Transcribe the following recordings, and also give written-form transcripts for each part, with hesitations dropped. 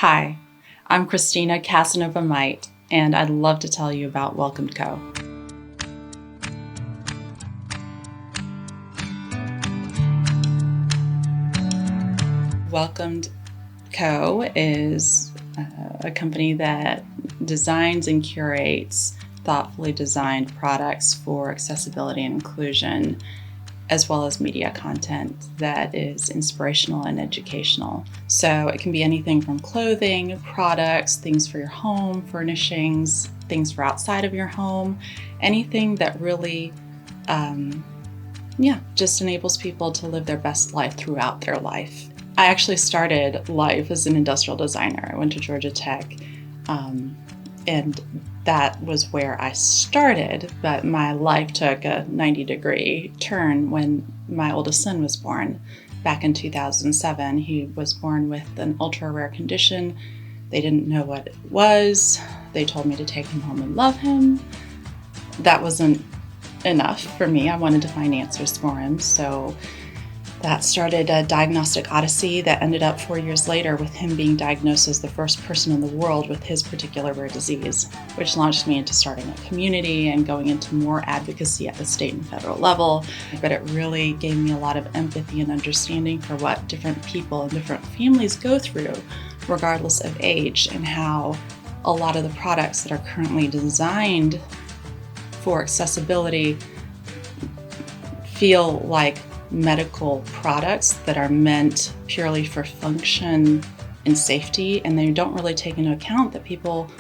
Hi, I'm Christina Casanova-Might, and I'd love to tell you about Welcomed Co. Welcomed Co. is a company that designs and curates thoughtfully designed products for accessibility and inclusion, as well as media content that is inspirational and educational. So it can be anything from clothing, products, things for your home, furnishings, things for outside of your home, anything that really just enables people to live their best life throughout their life. I actually started life as an industrial designer. I went to Georgia Tech, and that was where I started, but my life took a 90-degree turn when my oldest son was born back in 2007. He was born with an ultra-rare condition. They didn't know what it was. They told me to take him home and love him. That wasn't enough for me. I wanted to find answers for him, so that started a diagnostic odyssey that ended up 4 years later with him being diagnosed as the first person in the world with his particular rare disease, which launched me into starting a community and going into more advocacy at the state and federal level. But it really gave me a lot of empathy and understanding for what different people and different families go through, regardless of age, and how a lot of the products that are currently designed for accessibility feel like medical products that are meant purely for function and safety, and they don't really take into account that people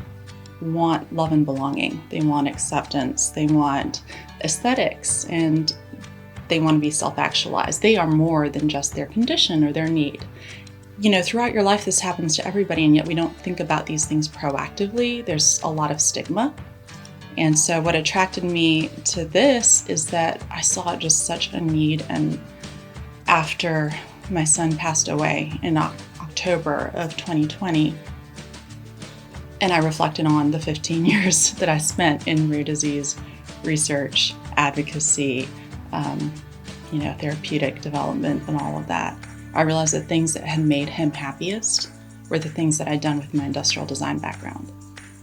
want love and belonging. They want acceptance, they want aesthetics, and they want to be self-actualized. They are more than just their condition or their need. You know, throughout your life this happens to everybody, and yet we don't think about these things proactively. There's a lot of stigma. And so what attracted me to this is that I saw just such a need. And after my son passed away in October of 2020, and I reflected on the 15 years that I spent in rare disease research, advocacy, therapeutic development and all of that, I realized that things that had made him happiest were the things that I'd done with my industrial design background.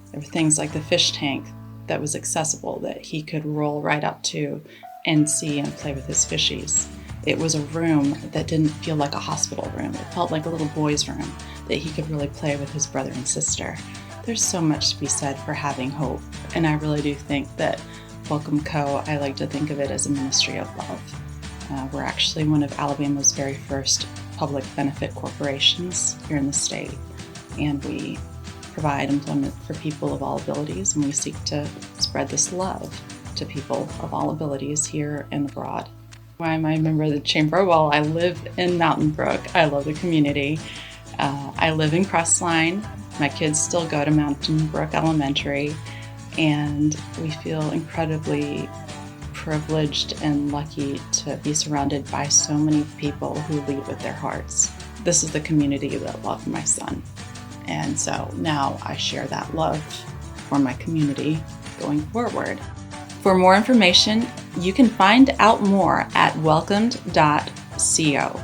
There were things like the fish tank that was accessible, that he could roll right up to and see and play with his fishies. It was a room that didn't feel like a hospital room. It felt like a little boy's room that he could really play with his brother and sister. There's so much to be said for having hope, and I really do think that Welcomed Co., I like to think of it as a ministry of love. We're actually one of Alabama's very first public benefit corporations here in the state, and we provide employment for people of all abilities, and we seek to spread this love to people of all abilities here and abroad. I'm a member of the Chamber. Well, I live in Mountain Brook. I love the community. I live in Crestline. My kids still go to Mountain Brook Elementary, and we feel incredibly privileged and lucky to be surrounded by so many people who lead with their hearts. This is the community that loved my son. And so now I share that love for my community going forward. For more information, you can find out more at welcomed.co.